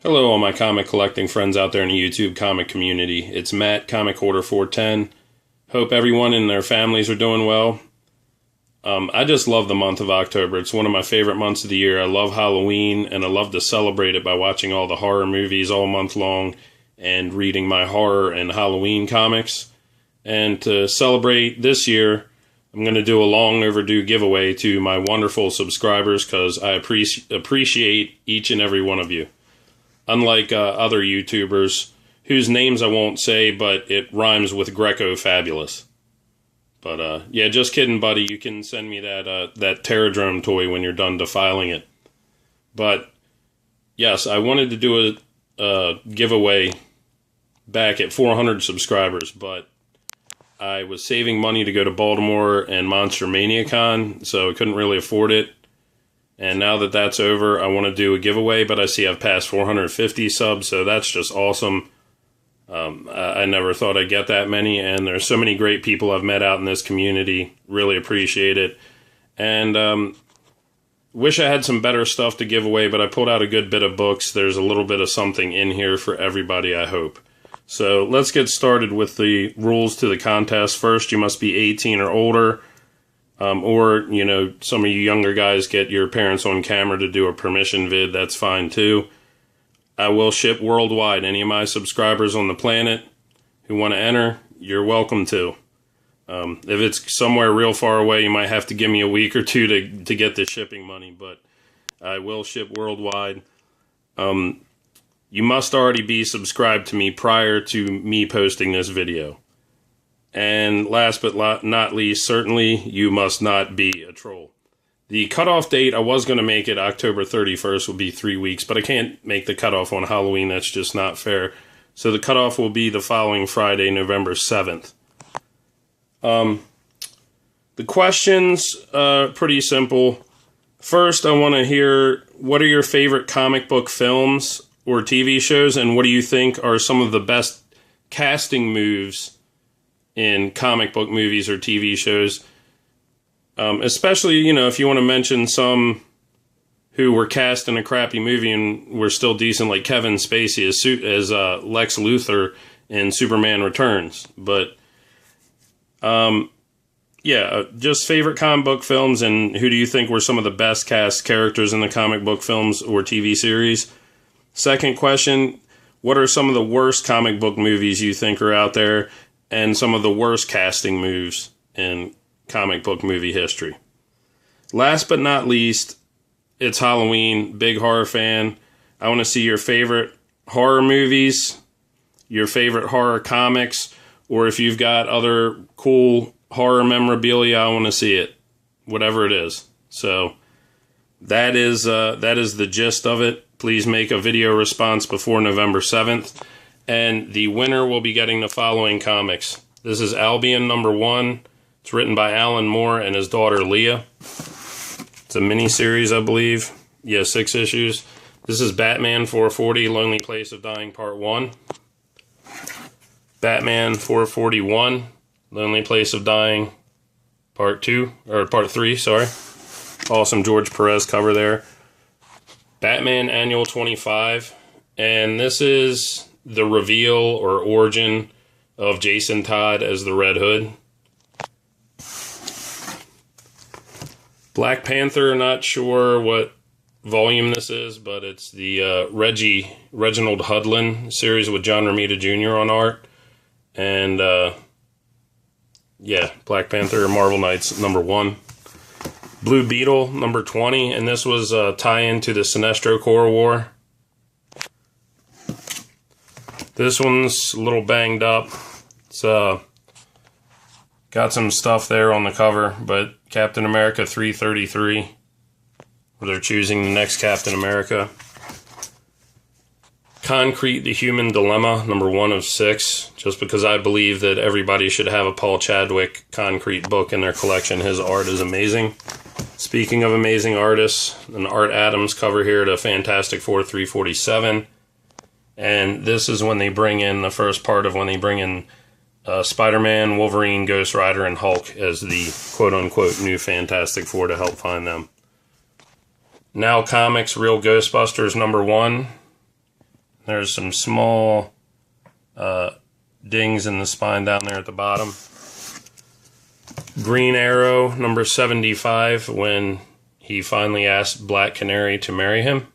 Hello, all my comic collecting friends out there in the YouTube comic community. It's Matt, Comic Hoarder 410. Hope everyone and their families are doing well. I just love the month of October. It's one of my favorite months of the year. I love Halloween, and I love to celebrate it by watching all the horror movies all month long and reading my horror and Halloween comics. And to celebrate this year, I'm going to do a long overdue giveaway to my wonderful subscribers because I appreciate each and every one of you. Unlike other YouTubers, whose names I won't say, but it rhymes with Greco Fabulous. But yeah, just kidding, buddy. You can send me that Terradrome toy when you're done defiling it. But yes, I wanted to do a giveaway back at 400 subscribers, but I was saving money to go to Baltimore and Monster Mania Con, so I couldn't really afford it. And now that that's over, I want to do a giveaway, but I see I've passed 450 subs, so that's just awesome. I never thought I'd get that many, and there's so many great people I've met out in this community. Really appreciate it. And wish I had some better stuff to give away, but I pulled out a good bit of books. There's a little bit of something in here for everybody, I hope. So let's get started with the rules to the contest. First, you must be 18 or older. Or, you know, some of you younger guys get your parents on camera to do a permission vid. That's fine, too. I will ship worldwide. Any of my subscribers on the planet who want to enter, you're welcome to. If it's somewhere real far away, you might have to give me a week or two to get the shipping money, but I will ship worldwide. You must already be subscribed to me prior to me posting this video. And last but not least, certainly, you must not be a troll. The cutoff date, I was going to make it October 31st, would be 3 weeks, but I can't make the cutoff on Halloween. That's just not fair. So the cutoff will be the following Friday, November 7th. The questions, pretty simple. First, I want to hear, what are your favorite comic book films or TV shows, and what do you think are some of the best casting moves in comic book movies or TV shows, especially, you know, if you want to mention some who were cast in a crappy movie and were still decent, like Kevin Spacey as Lex Luthor in Superman Returns. But, yeah, just favorite comic book films, and who do you think were some of the best cast characters in the comic book films or TV series? Second question, what are some of the worst comic book movies you think are out there, and some of the worst casting moves in comic book movie history? Last but not least, it's Halloween, big horror fan. I want to see your favorite horror movies, your favorite horror comics, or if you've got other cool horror memorabilia, I want to see it, whatever it is. So that is the gist of it. Please make a video response before November 7th. And the winner will be getting the following comics. This is Albion #1. It's written by Alan Moore and his daughter Leah. It's a mini-series, I believe. Yeah, 6 issues. This is Batman 440, Lonely Place of Dying, Part 1. Batman 441, Lonely Place of Dying, Part 2, or Part 3, sorry. Awesome George Perez cover there. Batman Annual 25. And this is the reveal or origin of Jason Todd as the Red Hood. Black Panther, not sure what volume this is, but it's the Reginald Hudlin series with John Romita Jr. on art. And, yeah, Black Panther Marvel Knights #1. Blue Beetle #20, and this was a tie-in to the Sinestro Corps War. This one's a little banged up. It's got some stuff there on the cover, but Captain America 333, where they're choosing the next Captain America. Concrete, the Human Dilemma, #1 of 6, just because I believe that everybody should have a Paul Chadwick Concrete book in their collection. His art is amazing. Speaking of amazing artists, an Art Adams cover here to Fantastic Four 347. And this is when they bring in the first part of when they bring in Spider-Man, Wolverine, Ghost Rider, and Hulk as the quote-unquote new Fantastic Four to help find them. Now Comics Real Ghostbusters #1. There's some small dings in the spine down there at the bottom. Green Arrow, number 75, when he finally asked Black Canary to marry him.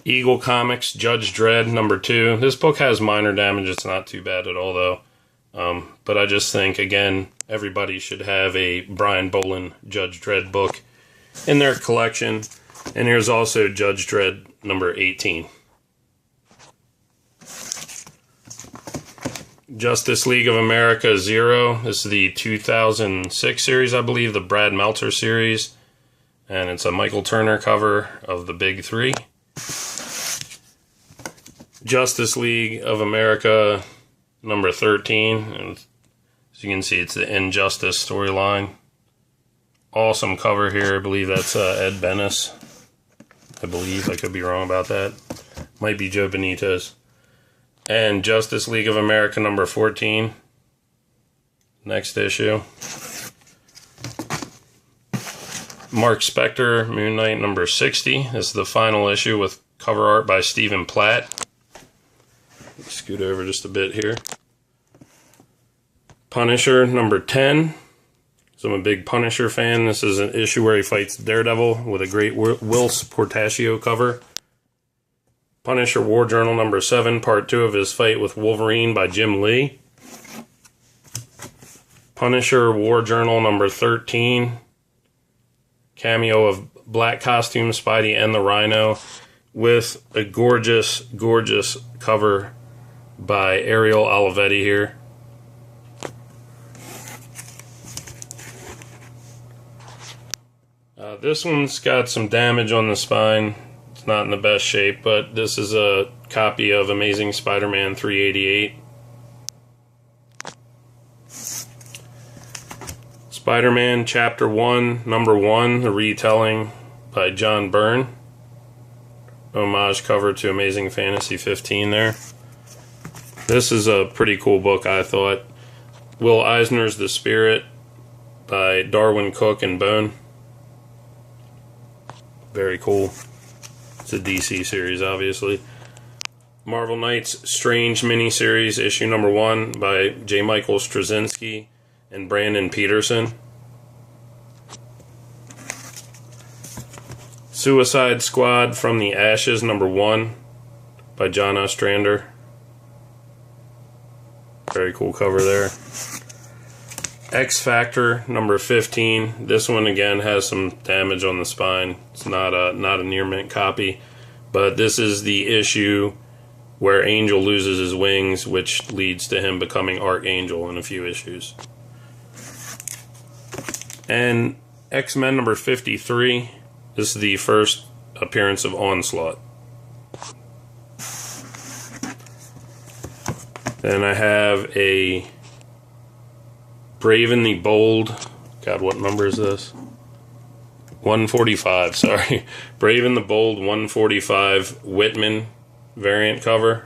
Eagle Comics, Judge Dredd, number 2. This book has minor damage. It's not too bad at all, though. But I just think, again, everybody should have a Brian Bolin Judge Dredd book in their collection. And here's also Judge Dredd, number 18. Justice League of America 0. This is the 2006 series, I believe, the Brad Meltzer series. And it's a Michael Turner cover of the Big Three. Justice League of America number 13. And as you can see, it's the Injustice storyline. Awesome cover here. I believe that's Ed Benes. I believe. I could be wrong about that. Might be Joe Benitez. And Justice League of America number 14. Next issue. Mark Spector, Moon Knight number 60. This is the final issue with cover art by Stephen Platt. Scoot over just a bit here. Punisher number 10. So I'm a big Punisher fan. This is an issue where he fights Daredevil with a great Whilce Portacio cover. Punisher War Journal number 7, part 2 of his fight with Wolverine by Jim Lee. Punisher War Journal number 13. Cameo of black costume Spidey and the Rhino with a gorgeous, gorgeous cover by Ariel Olivetti here. This one's got some damage on the spine. It's not in the best shape, but this is a copy of Amazing Spider-Man 388. Spider-Man Chapter 1, Number 1, the retelling by John Byrne. Homage cover to Amazing Fantasy 15 there. This is a pretty cool book, I thought. Will Eisner's The Spirit by Darwin Cook and Bone. Very cool. It's a DC series, obviously. Marvel Knights Strange miniseries, issue number 1 by J. Michael Straczynski and Brandon Peterson. Suicide Squad From the Ashes, number 1 by John Ostrander. Very cool cover there. X Factor number 15. This one again has some damage on the spine. It's not a near mint copy, but this is the issue where Angel loses his wings, which leads to him becoming Archangel in a few issues. And X-Men number 53. This is the first appearance of Onslaught. Then I have a Braven the Bold. God, what number is this? 145, sorry. Braven the Bold 145 Whitman variant cover.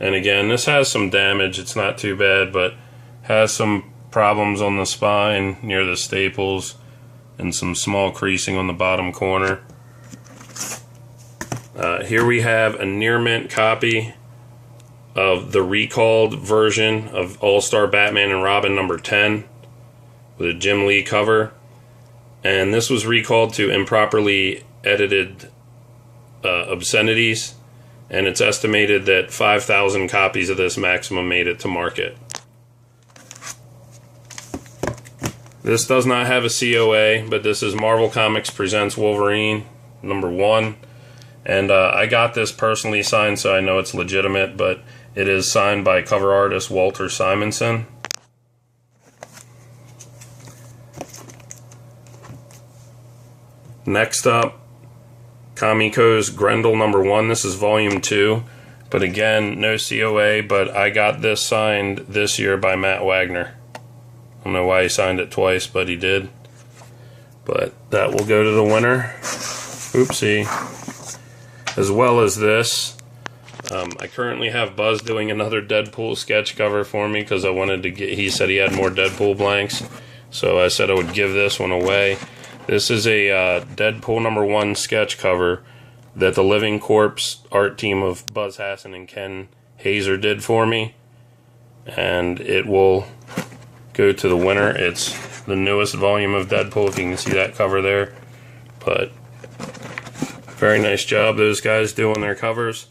And again, this has some damage. It's not too bad, but has some problems on the spine near the staples and some small creasing on the bottom corner. Here we have a near mint copy of the recalled version of All-Star Batman and Robin number 10 with a Jim Lee cover. And this was recalled to improperly edited obscenities, and it's estimated that 5,000 copies of this maximum made it to market. This does not have a COA, but this is Marvel Comics Presents Wolverine number 1. And I got this personally signed, so I know it's legitimate, but it is signed by cover artist Walter Simonson. Next up, Kamiko's Grendel number 1. This is volume 2, but again, no COA, but I got this signed this year by Matt Wagner. I don't know why he signed it twice, but he did. But that will go to the winner. Oopsie. As well as this, I currently have Buzz doing another Deadpool sketch cover for me because I wanted to get, he said he had more Deadpool blanks, so I said I would give this one away. This is a Deadpool number 1 sketch cover that the Living Corpse art team of Buzz Hassan and Ken Hazer did for me. And it will go to the winner. It's the newest volume of Deadpool, if you can see that cover there. But very nice job those guys doing their covers.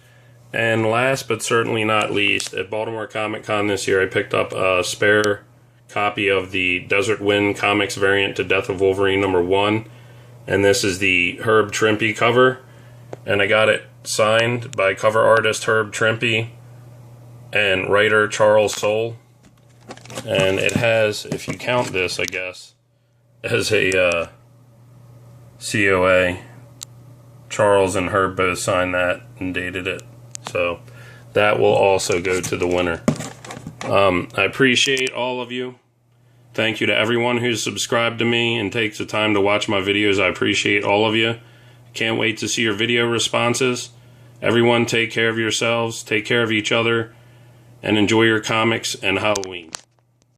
And last but certainly not least, at Baltimore Comic Con this year, I picked up a spare copy of the Desert Wind Comics variant to Death of Wolverine #1. And this is the Herb Trimpe cover. And I got it signed by cover artist Herb Trimpe and writer Charles Soule. And it has, if you count this, I guess, as a COA, Charles and Herb both signed that and dated it. So that will also go to the winner. I appreciate all of you. Thank you to everyone who's subscribed to me and takes the time to watch my videos. I appreciate all of you. Can't wait to see your video responses. Everyone, take care of yourselves, take care of each other, and enjoy your comics and Halloween.